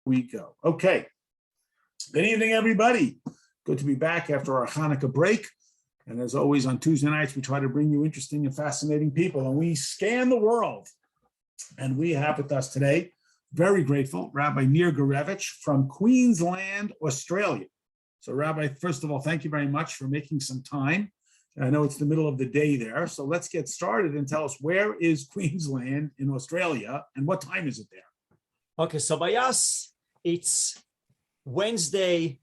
We go. Okay. Good evening, everybody. Good to be back after our Hanukkah break. And as always, on Tuesday nights, we try to bring you interesting and fascinating people, and we scan the world. And we have with us today, very grateful, Rabbi Nir Gurevitch from Queensland, Australia. So, Rabbi, first of all, thank you very much for making some time. I know it's the middle of the day there, so let's get started and tell us, where is Queensland in Australia and what time is it there? Okay, so by us, it's Wednesday,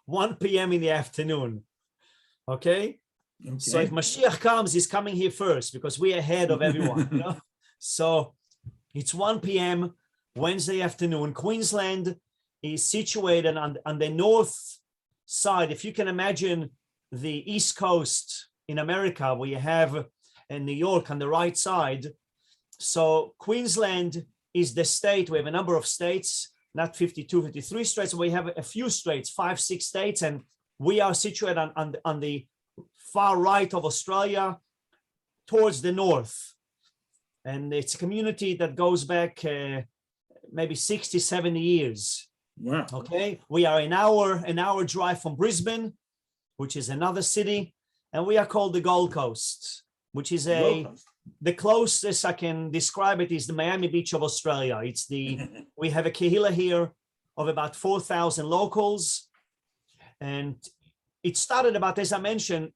1 p.m. in the afternoon. Okay? So if Mashiach comes, he's coming here first because we're ahead of everyone. You know? So it's 1 p.m. Wednesday afternoon. Queensland is situated on the north side. If you can imagine the East Coast in America, where you have in New York on the right side. So Queensland is the state. We have a number of states, not 52, 53 states. We have a few states, 5, 6 states, and we are situated on the far right of Australia towards the north. And it's a community that goes back maybe 60, 70 years. Wow. Okay, we are an hour drive from Brisbane, which is another city, and we are called the Gold Coast, which is the closest I can describe it is the Miami Beach of Australia. It's we have a kehillah here of about 4,000 locals, and it started about, as I mentioned,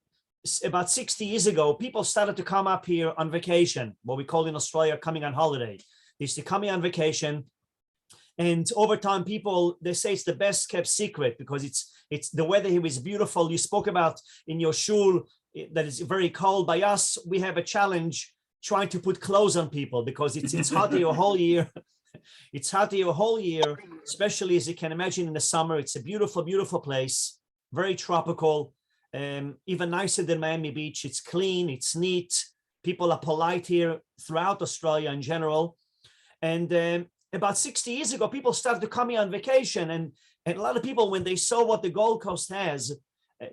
about 60 years ago. People started to come up here on vacation, what we call in Australia coming on holiday. They used to come here on vacation, and over time, people, they say it's the best kept secret because it's the weather here is beautiful. You spoke about in your shul that is very cold. By us, we have a challenge trying to put clothes on people because it's hot here a whole year. It's hot here a whole year, especially as you can imagine in the summer. It's a beautiful, beautiful place, very tropical, even nicer than Miami Beach. It's clean, it's neat. People are polite here throughout Australia in general. And about 60 years ago, people started to come here on vacation, and a lot of people, when they saw what the Gold Coast has,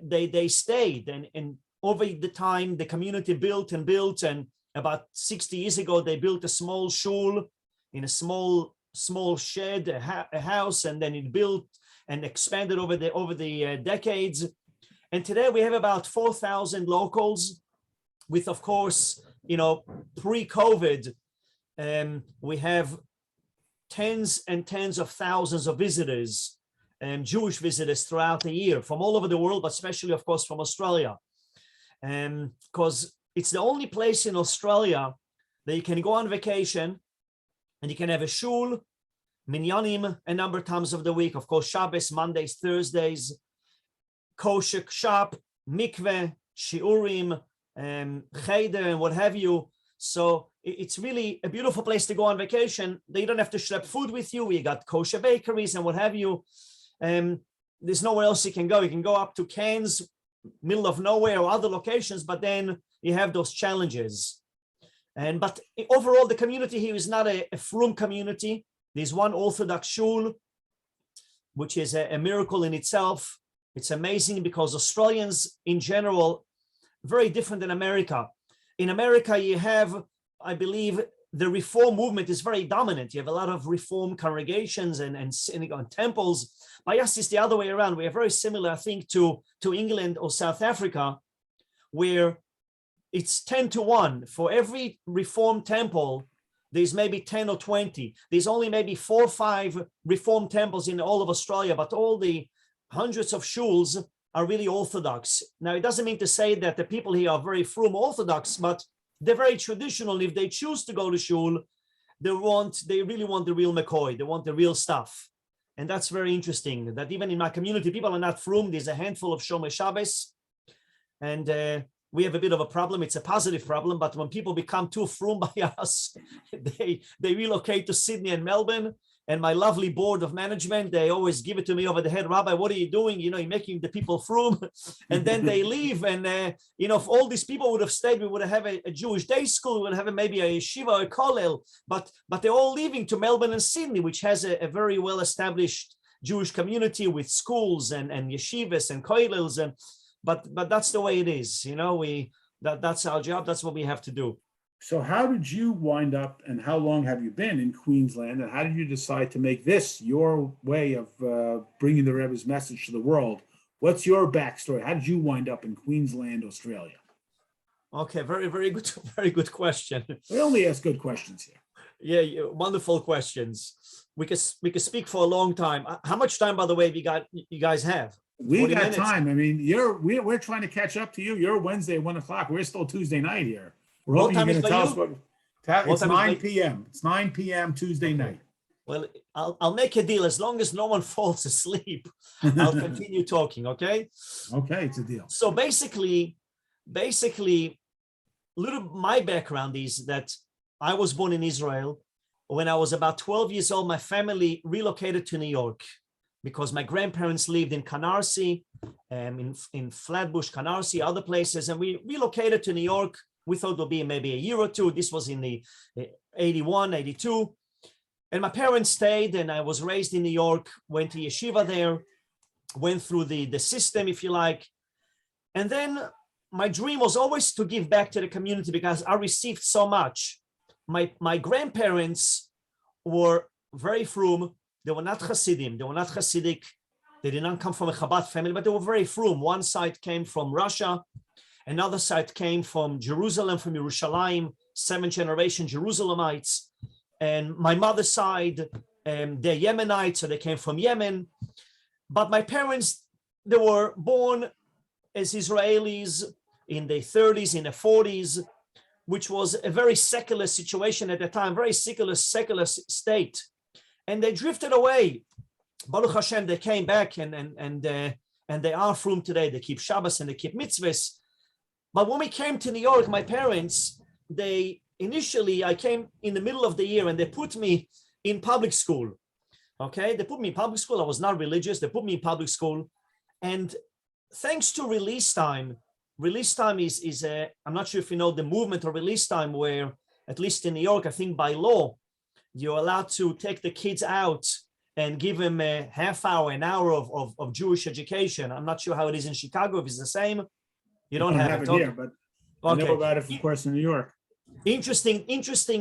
they stayed. And over the time, the community built and built. And about 60 years ago, they built a small shul in a small shed, a house, and then it built and expanded over the decades. And today we have about 4,000 locals, with, of course, you know, pre-COVID, we have tens and tens of thousands of visitors, Jewish visitors throughout the year from all over the world, but especially, of course, from Australia. Because it's the only place in Australia that you can go on vacation and you can have a shul, minyanim, a number of times of the week, of course, Shabbos, Mondays, Thursdays, kosher shop, mikveh, shiurim, cheder, and what have you. So it's really a beautiful place to go on vacation. You don't have to schlep food with you. You got kosher bakeries and what have you. There's nowhere else you can go. You can go up to Cairns, middle of nowhere, or other locations, but then you have those challenges. But overall, the community here is not a frum community. There's one Orthodox shul, which is a miracle in itself. It's amazing because Australians in general, very different than America. In America, you have, I believe, the Reform movement is very dominant. You have a lot of Reform congregations and temples. By us, it's the other way around. We are very similar, I think, to England or South Africa, where it's 10 to 1. For every Reform temple, there's maybe 10 or 20. There's only maybe 4 or 5 Reform temples in all of Australia, but all the hundreds of shuls are really Orthodox. Now, it doesn't mean to say that the people here are very frum Orthodox, but they're very traditional. If they choose to go to shul, they really want the real McCoy. They want the real stuff. And that's very interesting, that even in my community, people are not frum. There's a handful of Shomer Shabbos. And we have a bit of a problem. It's a positive problem, but when people become too frum by us, they relocate to Sydney and Melbourne. And my lovely board of management, they always give it to me over the head. Rabbi, what are you doing? You know, you're making the people frum. And then they leave. And, you know, if all these people would have stayed, we would have a Jewish day school. We would have maybe a yeshiva or a kollel. But they're all leaving to Melbourne and Sydney, which has a very well-established Jewish community with schools and yeshivas and kollels. But that's the way it is. You know, that's our job. That's what we have to do. So how did you wind up, and how long have you been in Queensland, and how did you decide to make this your way of bringing the Rebbe's message to the world? What's your backstory? How did you wind up in Queensland, Australia? Okay, very good, very good question. We only ask good questions here. Yeah, wonderful questions. We could speak for a long time. How much time, by the way, you guys have? We 40 got minutes? time. I mean, we're trying to catch up to you. You're Wednesday at 1:00. We're still Tuesday night here. We're What hoping you're time going to is tell for us what. It's time is 9 for- p.m. It's 9 p.m. Tuesday night. Well, I'll make a deal. As long as no one falls asleep, I'll continue talking. Okay. Okay, it's a deal. So basically, my background is that I was born in Israel. When I was about 12 years old, my family relocated to New York because my grandparents lived in Canarsie, in Flatbush, Canarsie, other places, and we relocated to New York. We thought it would be maybe a year or two. This was in the 81, 82. And my parents stayed, and I was raised in New York, went to yeshiva there, went through the system, if you like. And then my dream was always to give back to the community because I received so much. My grandparents were very frum. They were not Hasidim. They were not Hasidic. They did not come from a Chabad family, but they were very frum. One side came from Russia. Another side came from Jerusalem, from Yerushalayim, 7th generation Jerusalemites. And my mother's side, they're Yemenites, so they came from Yemen. But my parents, they were born as Israelis in the 30s, in the 40s, which was a very secular situation at the time, very secular state. And they drifted away. Baruch Hashem, they came back and they are frum today. They keep Shabbos and they keep mitzvahs. But when we came to New York, my parents, initially I came in the middle of the year and they put me in public school. Okay, they put me in public school. I was not religious. They put me in public school. And thanks to release time is I'm not sure if you know the movement of release time, where at least in New York, I think by law, you're allowed to take the kids out and give them a half hour, an hour of Jewish education. I'm not sure how it is in Chicago, if it's the same. You don't have it here, but I know about it, of course, in New York. Interesting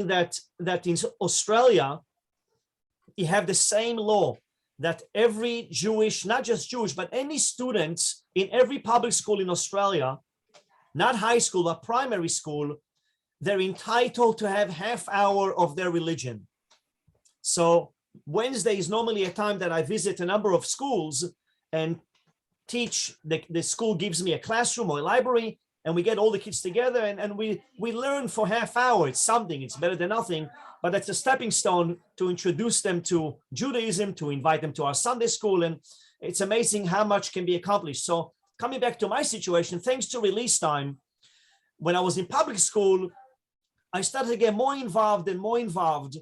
that in Australia, you have the same law that every Jewish, not just Jewish, but any students in every public school in Australia, not high school, but primary school, they're entitled to have half hour of their religion. So Wednesday is normally a time that I visit a number of schools and teach. The school gives me a classroom or a library, and we get all the kids together and we learn for half hour. It's something, it's better than nothing, but it's a stepping stone to introduce them to Judaism, to invite them to our Sunday school. And it's amazing how much can be accomplished. So coming back to my situation, thanks to release time, when I was in public school, I started to get more involved and more involved.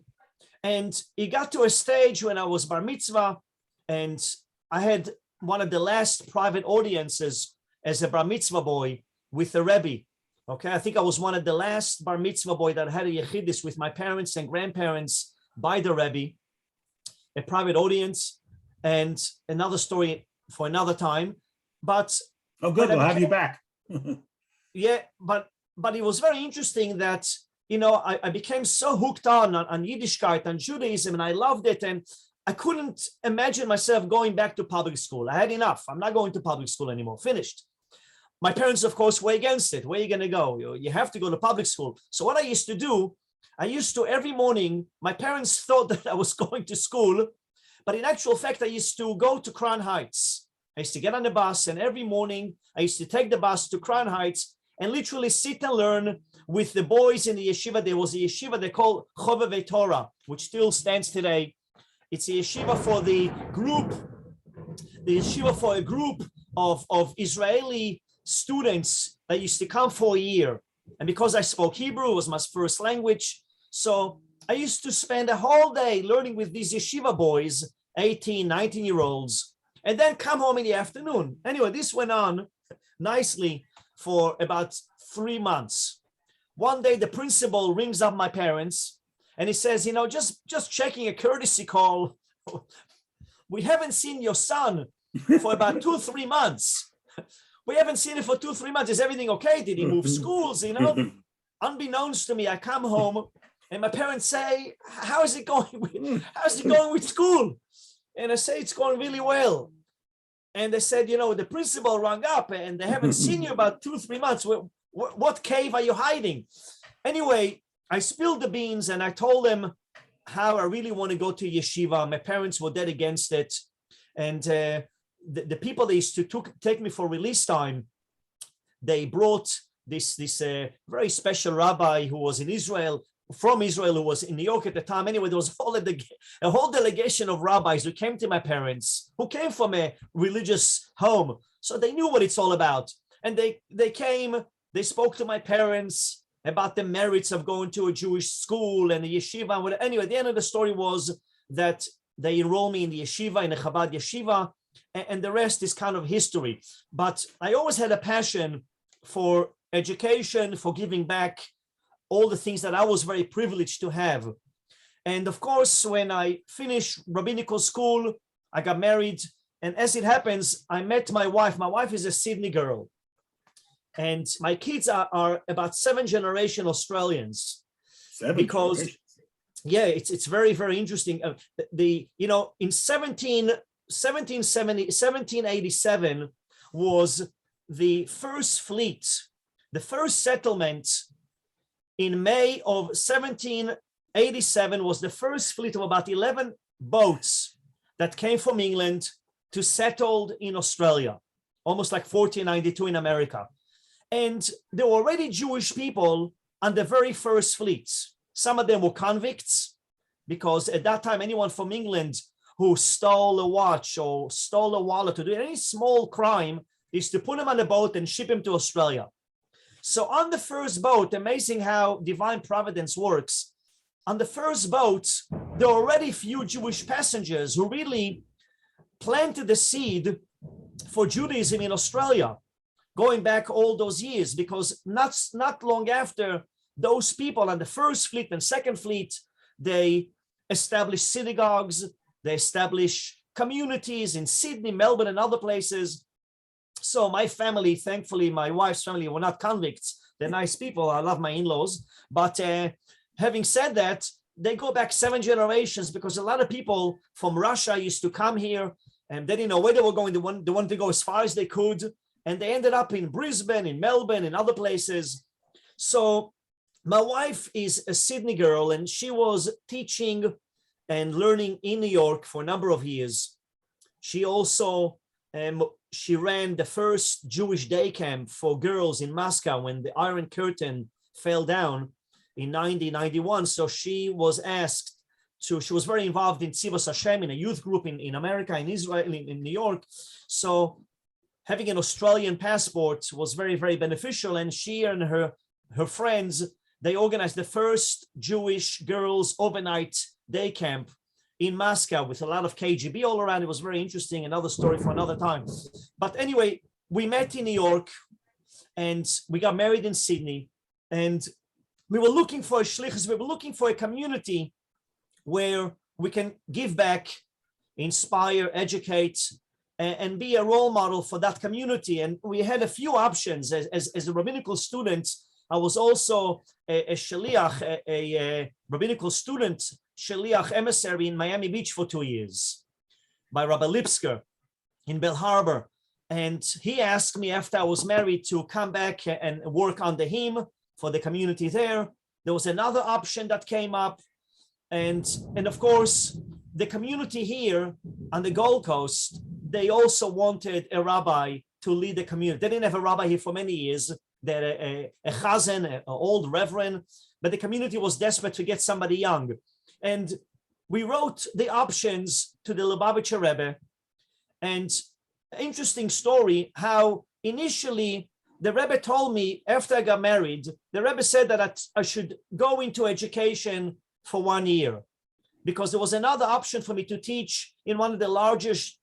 And it got to a stage when I was bar mitzvah, and I had one of the last private audiences as a bar mitzvah boy with the Rebbe. Okay, I think I was one of the last bar mitzvah boy that had a yechidus with my parents and grandparents by the Rebbe, a private audience, and another story for another time. But oh, good, we'll have you back. Yeah, but it was very interesting that, you know, I became so hooked on Yiddishkeit and Judaism, and I loved it, and I couldn't imagine myself going back to public school. I had enough. I'm not going to public school anymore. Finished. My parents, of course, were against it. Where are you going to go? You have to go to public school. So what I used to do, every morning, my parents thought that I was going to school, but in actual fact, I used to go to Crown Heights. I used to get on the bus, and every morning, I used to take the bus to Crown Heights and literally sit and learn with the boys in the yeshiva. There was a yeshiva they call Chovevei Torah, which still stands today. It's a yeshiva for a group of Israeli students that used to come for a year. And because I spoke Hebrew, it was my first language. So I used to spend a whole day learning with these yeshiva boys, 18, 19-year-olds, and then come home in the afternoon. Anyway, this went on nicely for about 3 months. One day, the principal rings up my parents and he says, you know, just checking a courtesy call. We haven't seen your son for about 2-3 months. We haven't seen it for 2-3 months. Is everything okay? Did he move schools? You know? unbeknownst to me, I come home and my parents say, how's it going with school? And I say, it's going really well. And they said, the principal rang up and they haven't seen you about 2-3 months. What cave are you hiding? Anyway, I spilled the beans and I told them how I really want to go to yeshiva. My parents were dead against it. And the people that used to take me for release time, they brought this very special rabbi who was from Israel, who was in New York at the time. Anyway, there was a whole delegation of rabbis who came to my parents, who came from a religious home. So they knew what it's all about. And they came, they spoke to my parents about the merits of going to a Jewish school and the yeshiva. Anyway, the end of the story was that they enrolled me in the yeshiva, in the Chabad yeshiva, and the rest is kind of history. But I always had a passion for education, for giving back, all the things that I was very privileged to have. And of course, when I finished rabbinical school, I got married. And as it happens, I met my wife. My wife is a Sydney girl. And my kids are about 7th-generation Australians. It's very, very interesting. In 1787 was the first fleet, the first settlement in May of 1787 was the first fleet of about 11 boats that came from England to settle in Australia, almost like 1492 in America. And there were already Jewish people on the very first fleets. Some of them were convicts, because at that time, anyone from England who stole a watch or stole a wallet to do any small crime is to put him on a boat and ship him to Australia. So on the first boat, amazing how divine providence works. On the first boat, there were already few Jewish passengers who really planted the seed for Judaism in Australia, going back all those years, because not long after those people on the first fleet and second fleet, they established synagogues, they established communities in Sydney, Melbourne, and other places. So my family, thankfully, my wife's family were not convicts. They're nice people. I love my in-laws. But having said that, they go back 7 generations, because a lot of people from Russia used to come here and they didn't know where they were going. They wanted to go as far as they could. And they ended up in Brisbane, in Melbourne, and other places. So my wife is a Sydney girl, and she was teaching and learning in New York for a number of years. She also she ran the first Jewish day camp for girls in Moscow when the Iron Curtain fell down in 1991. So she was asked to, she was very involved in Tzivos Hashem, in a youth group in America, in Israel, in New York. So having an Australian passport was very, very beneficial. And she and her friends, they organized the first Jewish girls overnight day camp in Moscow with a lot of KGB all around. It was very interesting, another story for another time. But anyway, we met in New York and we got married in Sydney, and we were looking for a shlichus, we were looking for a community where we can give back, inspire, educate, and be a role model for that community. And we had a few options. As a rabbinical student, I was also a shaliach, a rabbinical student, shaliach emissary in Miami Beach for 2 years by Rabbi Lipsker in Bell Harbor. And he asked me after I was married to come back and work on the hymn for the community there. There was another option that came up. And of course, the community here on the Gold Coast, they also wanted a rabbi to lead the community. They didn't have a rabbi here for many years. They had a chazan, an old reverend, but the community was desperate to get somebody young. And we wrote the options to the Lubavitcher Rebbe. And interesting story, how initially the Rebbe told me after I got married, the Rebbe said that I should go into education for 1 year, because there was another option for me to teach in one of the largest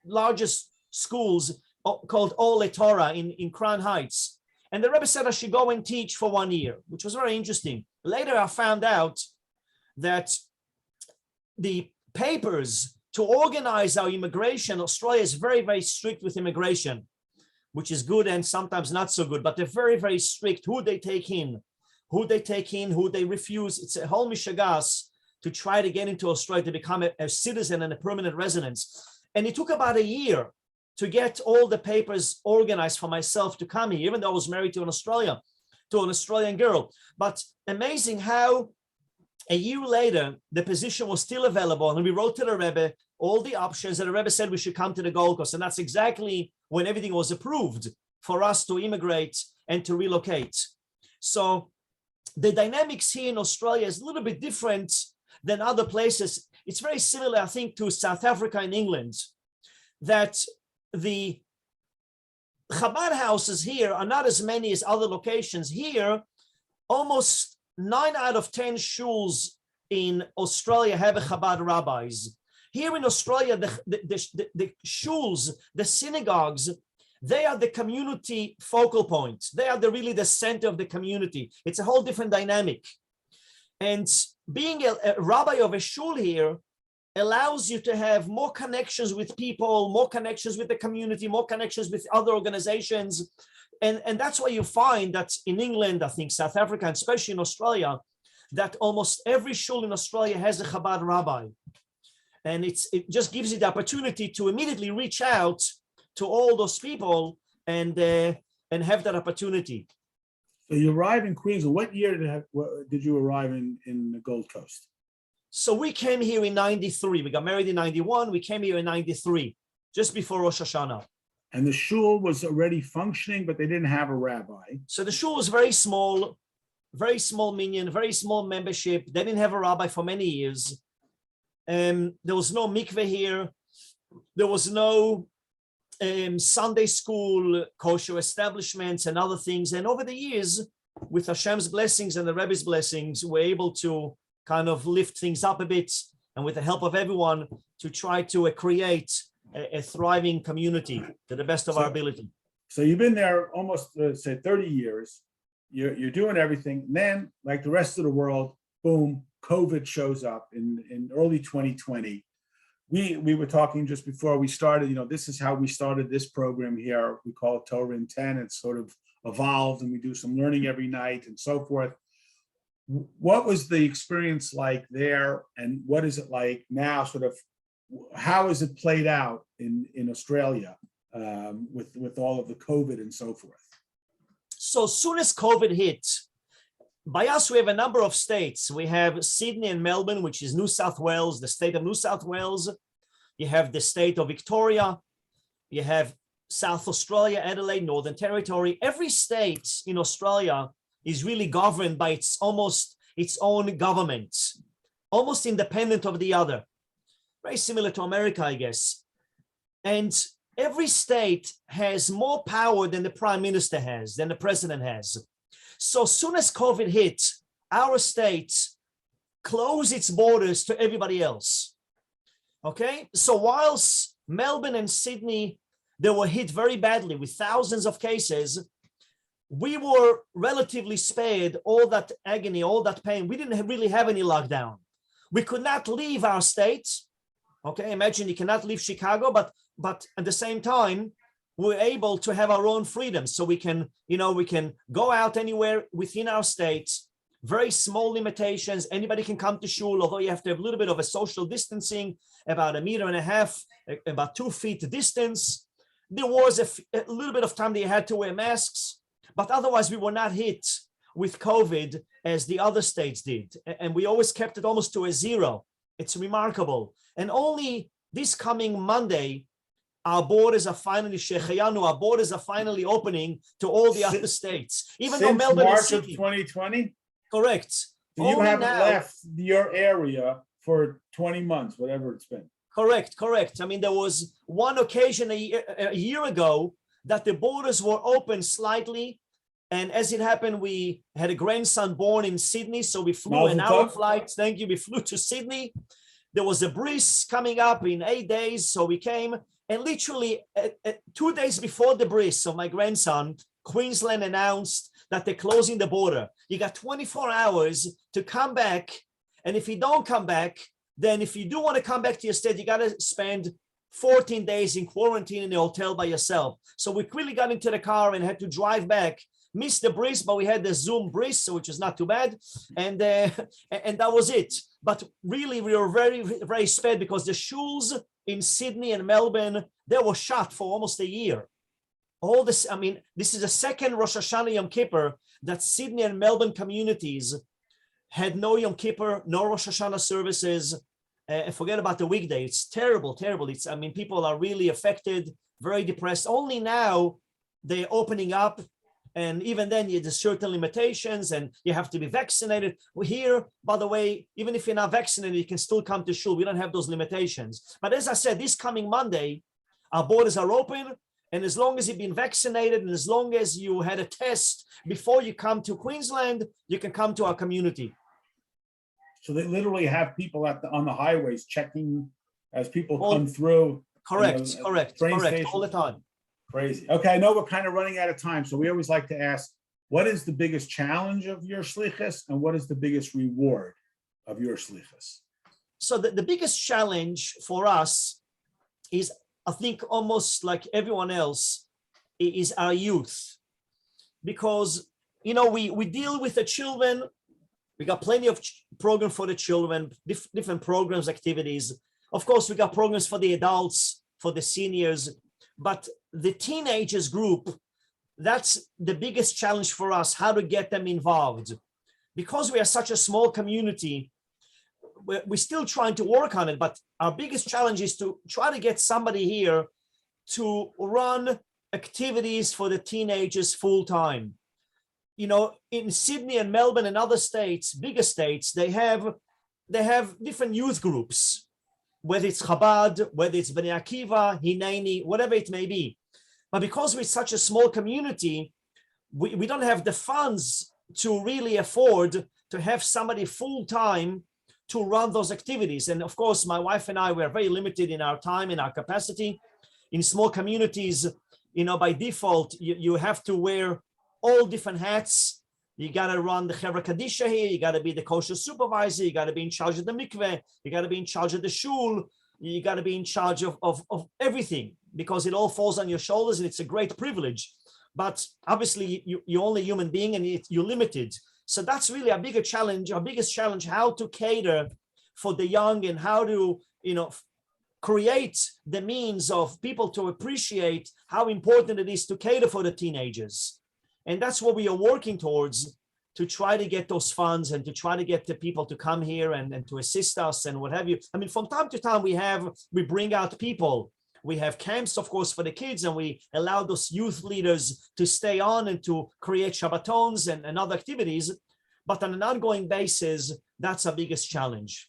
schools called Ole Torah in Crown Heights. And the Rebbe said I should go and teach for 1 year, which was very interesting. Later, I found out that the papers to organize our immigration, Australia is very, very strict with immigration, which is good and sometimes not so good, but they're very, very strict who they take in, who they take in, who they refuse. It's a whole mishagas to try to get into Australia to become a citizen and a permanent residence. And it took about a year to get all the papers organized for myself to come here, even though I was married to an Australian girl. But amazing how a year later, the position was still available. And we wrote to the Rebbe all the options, and the Rebbe said we should come to the Gold Coast. And that's exactly when everything was approved for us to immigrate and to relocate. So the dynamics here in Australia is a little bit different than other places. It's very similar, I think, to South Africa and England, that the Chabad houses here are not as many as other locations. Here, almost 9 out of 10 shuls in Australia have a Chabad rabbis. Here in Australia, the shuls, the synagogues, they are the community focal point. They are really the center of the community. It's a whole different dynamic. And being a rabbi of a shul here allows you to have more connections with people, more connections with the community, more connections with other organizations. And that's why you find that in England, I think South Africa, and especially in Australia, that almost every shul in Australia has a Chabad rabbi. And it just gives you the opportunity to immediately reach out to all those people and have that opportunity. So you arrived in Queens. What year did you arrive in the Gold Coast? So we came here in 93. We got married in 91. We came here in 93, just before Rosh Hashanah. And the shul was already functioning, but they didn't have a rabbi. So the shul was very small minyan, very small membership. They didn't have a rabbi for many years. There was no mikveh here. There was no Sunday school, kosher establishments and other things. And over the years, with Hashem's blessings and the Rebbe's blessings, we're able to kind of lift things up a bit, and with the help of everyone, to try to create a thriving community to the best of our ability. So you've been there almost, say, 30 years. You're doing everything. And then, like the rest of the world, boom, COVID shows up in early 2020. We were talking just before we started, this is how we started this program here. We call it Torah in 10. It's sort of evolved, and we do some learning every night and so forth. What was the experience like there, and what is it like now? Sort of, how is it played out in Australia with all of the COVID and so forth? So as soon as COVID hit, by us, we have a number of states. We have Sydney and Melbourne, which is New South Wales, the state of New South Wales. You have the state of Victoria. You have South Australia, Adelaide, Northern Territory. Every state in Australia is really governed by its own government, almost independent of the other. Very similar to America, I guess. And every state has more power than the prime minister has, than the president has. So as soon as COVID hit, our state closed its borders to everybody else. Okay, so whilst Melbourne and Sydney, they were hit very badly with thousands of cases, we were relatively spared all that agony, all that pain. We didn't really have any lockdown. We could not leave our state. Okay, imagine you cannot leave Chicago, but at the same time, we're able to have our own freedom. So we can go out anywhere within our state, very small limitations. Anybody can come to shul, although you have to have a little bit of a social distancing, about 1.5 meters, about 2 feet distance. There was a little bit of time that you had to wear masks, but otherwise we were not hit with COVID as the other states did. And we always kept it almost to a zero. It's remarkable. And only this coming Monday, our borders are finally opening to all the other states. Even though Melbourne March and Sydney, of 2020? correct. So you haven't left your area for 20 months, whatever it's been. Correct. I mean, there was one occasion a year ago that the borders were open slightly. And as it happened, we had a grandson born in Sydney. So we flew an hour flight. Thank you. We flew to Sydney. There was a breeze coming up in 8 days. So we came, and literally 2 days before the breeze of my grandson, Queensland announced that they're closing the border. You got 24 hours to come back. And if you don't come back, then if you do want to come back to your state, you got to spend 14 days in quarantine in a hotel by yourself. So we quickly got into the car and had to drive back missed the bris, but we had the Zoom bris, which is not too bad. And that was it. But really, we were very, very spared because the shuls in Sydney and Melbourne, they were shut for almost a year. All this, I mean, this is the second Rosh Hashanah Yom Kippur that Sydney and Melbourne communities had no Yom Kippur, no Rosh Hashanah services. Forget about the weekday. It's terrible, terrible. I mean, people are really affected, very depressed. Only now they're opening up. And even then, there's certain limitations and you have to be vaccinated. Here, by the way, even if you're not vaccinated, you can still come to shul. We don't have those limitations. But as I said, this coming Monday, our borders are open. And as long as you've been vaccinated and as long as you had a test before you come to Queensland, you can come to our community. So they literally have people on the highways checking as people come through. Correct, correct, all the time. Crazy. Okay, I know we're kind of running out of time, so we always like to ask, what is the biggest challenge of your shlichus and what is the biggest reward of your shlichus? So the biggest challenge for us is, I think almost like everyone else, is our youth. Because, you know, we deal with the children. We got plenty of programs for the children, different programs, activities. Of course, we got programs for the adults, for the seniors, but the teenagers group, that's the biggest challenge for us, how to get them involved. Because we are such a small community, we're still trying to work on it, but our biggest challenge is to try to get somebody here to run activities for the teenagers full time. You know, in Sydney and Melbourne and other states, bigger states, they have different youth groups, whether it's Chabad, whether it's Bnei Akiva, Hineni, whatever it may be. But because we're such a small community, we don't have the funds to really afford to have somebody full time to run those activities. And of course, my wife and I, we are very limited in our time, in our capacity. In small communities, you know, by default, you have to wear all different hats. You got to run the Chevra Kadisha here. You got to be the kosher supervisor. You got to be in charge of the mikveh. You got to be in charge of the shul. You got to be in charge of everything because it all falls on your shoulders and it's a great privilege. But obviously you're only a human being and you're limited. So that's really our bigger challenge, our biggest challenge, how to cater for the young and how to, you know, create the means of people to appreciate how important it is to cater for the teenagers. And that's what we are working towards, to try to get those funds and to try to get the people to come here and to assist us and what have you. I mean, from time to time, we bring out people. We have camps, of course, for the kids, and we allow those youth leaders to stay on and to create Shabbatons and other activities. But on an ongoing basis, that's our biggest challenge.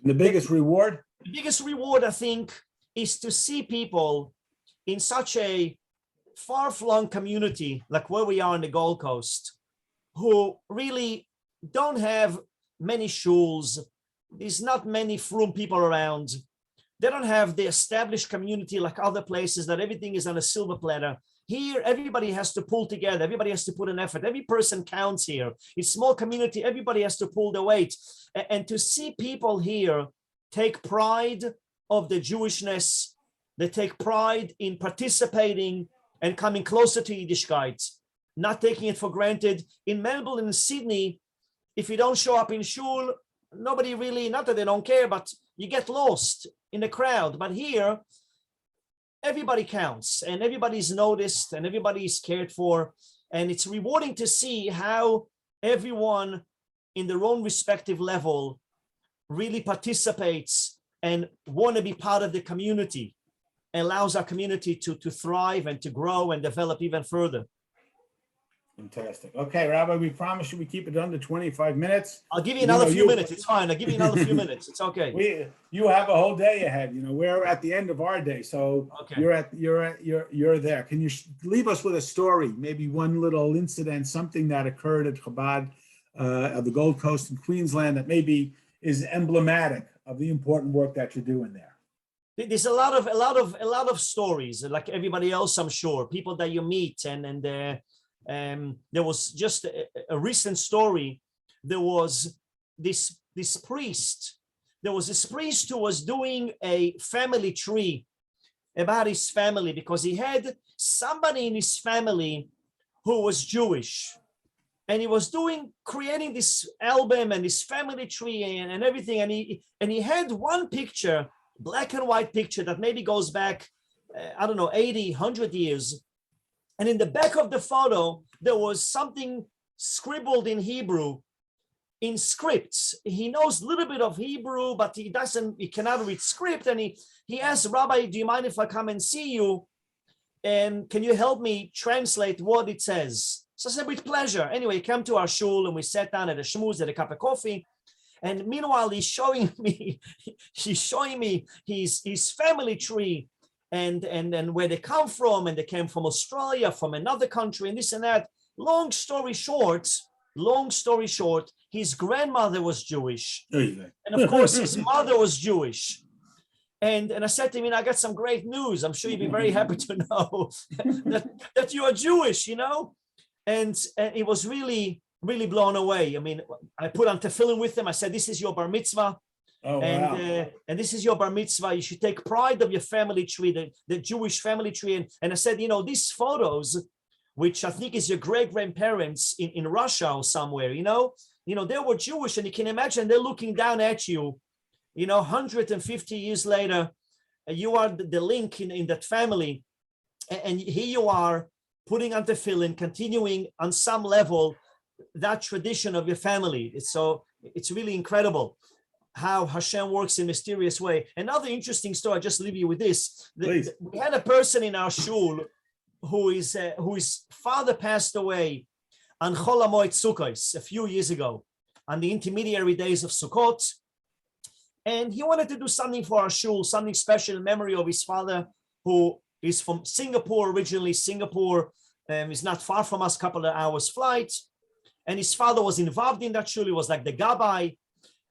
And the biggest reward? The biggest reward, I think, is to see people in such a far-flung community like where we are on the Gold Coast, who really don't have many shuls. There's not many frum people around. They don't have the established community like other places that everything is on a silver platter. Here, everybody has to pull together. Everybody has to put an effort. Every person counts here. It's a small community. Everybody has to pull the weight. And to see people here take pride of the Jewishness, they take pride in participating and coming closer to Yiddishkeit, not taking it for granted. In Melbourne and Sydney, if you don't show up in shul, nobody really, not that they don't care, but you get lost in the crowd. But here, everybody counts and everybody's noticed and everybody is cared for. And it's rewarding to see how everyone in their own respective level really participates and want to be part of the community, allows our community to thrive and to grow and develop even further. Fantastic. Okay, Rabbi, we promise you we keep it under 25 minutes. I'll give you another few minutes. It's fine. I'll give you another few minutes. It's okay. You have a whole day ahead. You know, we're at the end of our day, so okay. You're there. Can you leave us with a story? Maybe one little incident, something that occurred at Chabad of the Gold Coast in Queensland that maybe is emblematic of the important work that you're doing there. There's a lot of stories, like everybody else, I'm sure. People that you meet and there was just a recent story. There was this priest. There was this priest who was doing a family tree about his family because he had somebody in his family who was Jewish. And he was creating this album and this family tree and everything. And he had one picture, black and white picture that maybe goes back, I don't know, 80, 100 years. And in the back of the photo, there was something scribbled in Hebrew, in scripts. He knows a little bit of Hebrew, but he cannot read script. And he asked, Rabbi, do you mind if I come and see you? And can you help me translate what it says? So I said, with pleasure. Anyway, he came to our shul and we sat down at a shmooze, at a cup of coffee. And meanwhile, he's showing me his family tree and where they come from. And they came from Australia, from another country, and this and that. Long story short, his grandmother was Jewish. And of course, his mother was Jewish. And I said to him, I got some great news. I'm sure you'd be very happy to know that you are Jewish, And it was really, really blown away. I mean, I put on tefillin with him. I said, this is your bar mitzvah. Oh, wow. And this is your bar mitzvah. You should take pride of your family tree, the Jewish family tree. And I said, these photos, which I think is your great-grandparents in Russia or somewhere, they were Jewish. And you can imagine they're looking down at you, 150 years later, you are the link in that family. And here you are putting on tefillin, continuing on some level that tradition of your family. It's really incredible how Hashem works in a mysterious way. Another interesting story, I'll just leave you with this. We had a person in our shul whose father passed away on Chol HaMoed Sukkos a few years ago, on the intermediary days of Sukkot. And he wanted to do something for our shul, something special in memory of his father, who is from Singapore originally. Singapore is not far from us, a couple of hours flight. And his father was involved in that shul. He was like the gabbai,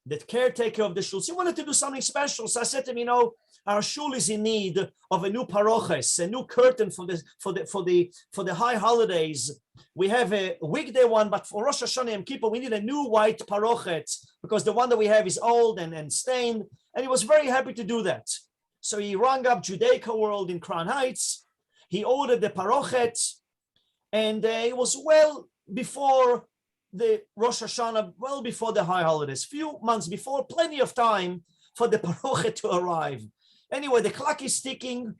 the caretaker of the shul. So he wanted to do something special. So I said to him, our shul is in need of a new paroches, a new curtain for the high holidays. We have a weekday one, but for Rosh Hashanah and Kippur, we need a new white parochet because the one that we have is old and stained. And he was very happy to do that. So he rang up Judaica World in Crown Heights. He ordered the parochet, and it was well before the Rosh Hashanah, well before the high holidays, few months before, plenty of time for the parochet to arrive. Anyway, the clock is ticking,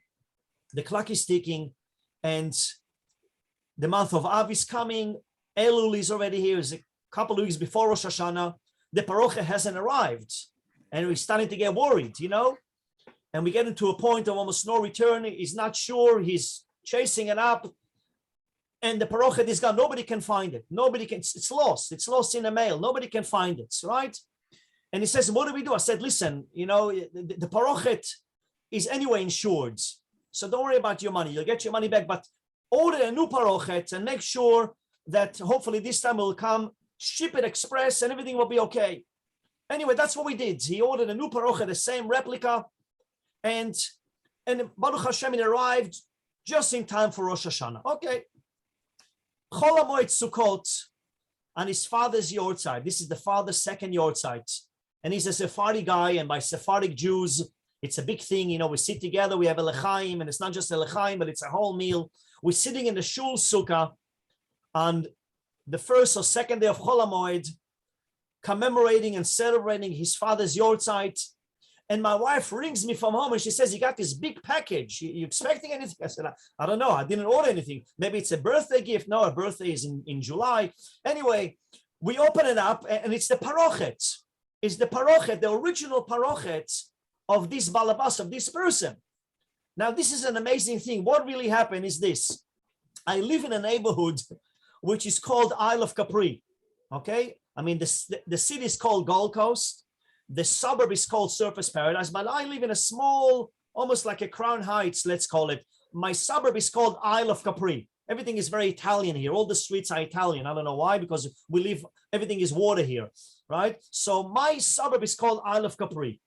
and the month of Av is coming. Elul is already here. It's a couple of weeks before Rosh Hashanah. The parochet hasn't arrived, and we're starting to get worried, and we get into a point of almost no return. He's not sure. He's chasing it up, and the parochet is gone. Nobody can find it. It's lost. It's lost in the mail. Nobody can find it, right? And he says, what do we do? I said, listen, the parochet is anyway insured. So don't worry about your money. You'll get your money back, but order a new parochet and make sure that hopefully this time it will come, ship it express, and everything will be okay. Anyway, that's what we did. He ordered a new parochet, the same replica, and Baruch Hashem, it arrived just in time for Rosh Hashanah. Okay. Chol HaMoed Sukkot on his father's yortzeit. This is the father's second yortzeit. And he's a Sephardi guy, and by Sephardic Jews, it's a big thing. We sit together, we have a lechaim, and it's not just a lechaim, but it's a whole meal. We're sitting in the shul sukkah on the first or second day of Chol HaMoed, commemorating and celebrating his father's yortzeit. And my wife rings me from home and she says, you got this big package. You expecting anything? I said, I don't know. I didn't order anything. Maybe it's a birthday gift. No, a birthday is in July. Anyway, we open it up and it's the parochet. It's the parochet, the original parochet of this balabas, of this person. Now, this is an amazing thing. What really happened is this. I live in a neighborhood which is called Isle of Capri. Okay? I mean, the city is called Gold Coast. The suburb is called Surface Paradise, but I live in a small, almost like a Crown Heights, let's call it. My suburb is called Isle of Capri. Everything is very Italian here. All the streets are Italian. I don't know why, because everything is water here, right? So my suburb is called Isle of Capri.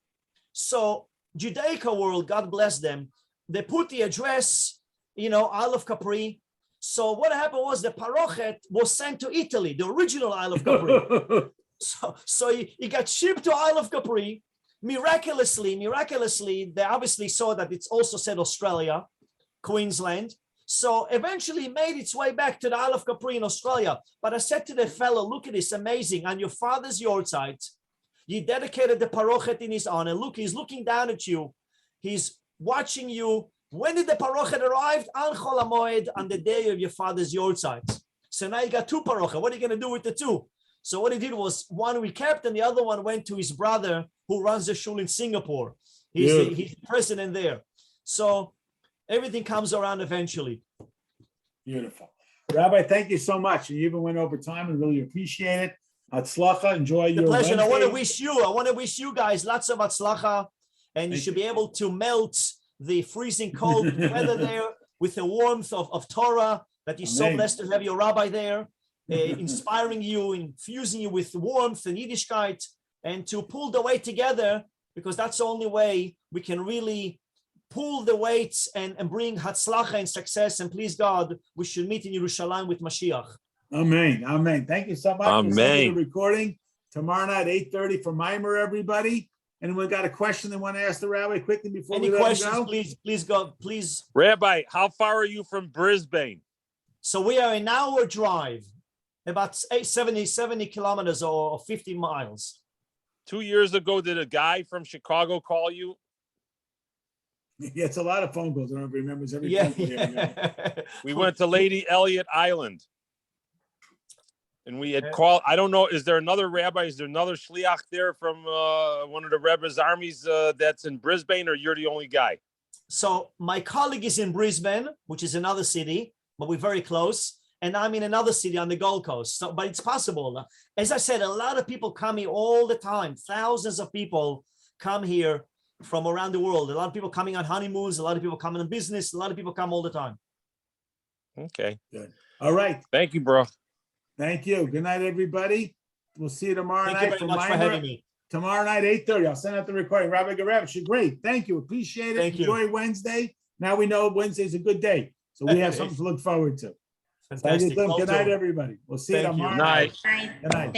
So Judaica World, God bless them, they put the address, Isle of Capri. So what happened was the parochet was sent to Italy, the original Isle of Capri. So he got shipped to Isle of Capri. Miraculously, they obviously saw that it's also said Australia, Queensland. So eventually it made its way back to the Isle of Capri in Australia. But I said to the fellow, look at this, amazing. On your father's yahrzeit, you dedicated the parochet in his honor. Look, he's looking down at you. He's watching you. When did the parochet arrive? Al Chol HaMoed, on the day of your father's yahrzeit. So now you got two parochet. What are you going to do with the two? So what he did was one we kept and the other one went to his brother who runs the shul in Singapore. He's the president there. So everything comes around eventually. Beautiful. Rabbi, thank you so much. You even went over time and really appreciate it. Hatzlacha, enjoy your pleasure. Wednesday. I want to wish you guys lots of hatzlacha, and you should be able to melt the freezing cold weather there with the warmth of Torah, that you're so blessed to have your rabbi there, inspiring you, infusing you with warmth and Yiddishkeit, and to pull the weight together, because that's the only way we can really pull the weights and bring hatzlacha and success. And please God, we should meet in Yerushalayim with Mashiach. Amen. Amen. Thank you so much. Amen. We'll send you the recording tomorrow night, 8:30 for Mimer, everybody. Anyone got a question they want to ask the rabbi quickly before Any we let questions, him go? please go, please. Rabbi, how far are you from Brisbane? So we are an hour drive, about 70 kilometers or 50 miles. 2 years ago, did a guy from Chicago call you? Yeah, it's a lot of phone calls. I don't remember every Yeah. phone call you ever We went to Lady Elliott Island. And we had called, I don't know, is there another rabbi? Is there another shliach there from one of the Rebbe's armies that's in Brisbane, or you're the only guy? So my colleague is in Brisbane, which is another city, but we're very close. And I'm in another city on the Gold Coast. So, but it's possible. As I said, a lot of people come here all the time. Thousands of people come here from around the world. A lot of people coming on honeymoons. A lot of people coming on business. A lot of people come all the time. Okay. Good. All right. Thank you, bro. Thank you. Good night, everybody. We'll see you tomorrow Thank you night very much for Mimer. having me. Tomorrow night, 8:30. I'll send out the recording. Rabbi Gurevitch, you're great. Thank you. Appreciate it. Thank you. Enjoy Wednesday. Now we know Wednesday's a good day. So we have something to look forward to. Fantastic. Good night, everybody. We'll see you Thank you. tomorrow Night. night. Good night.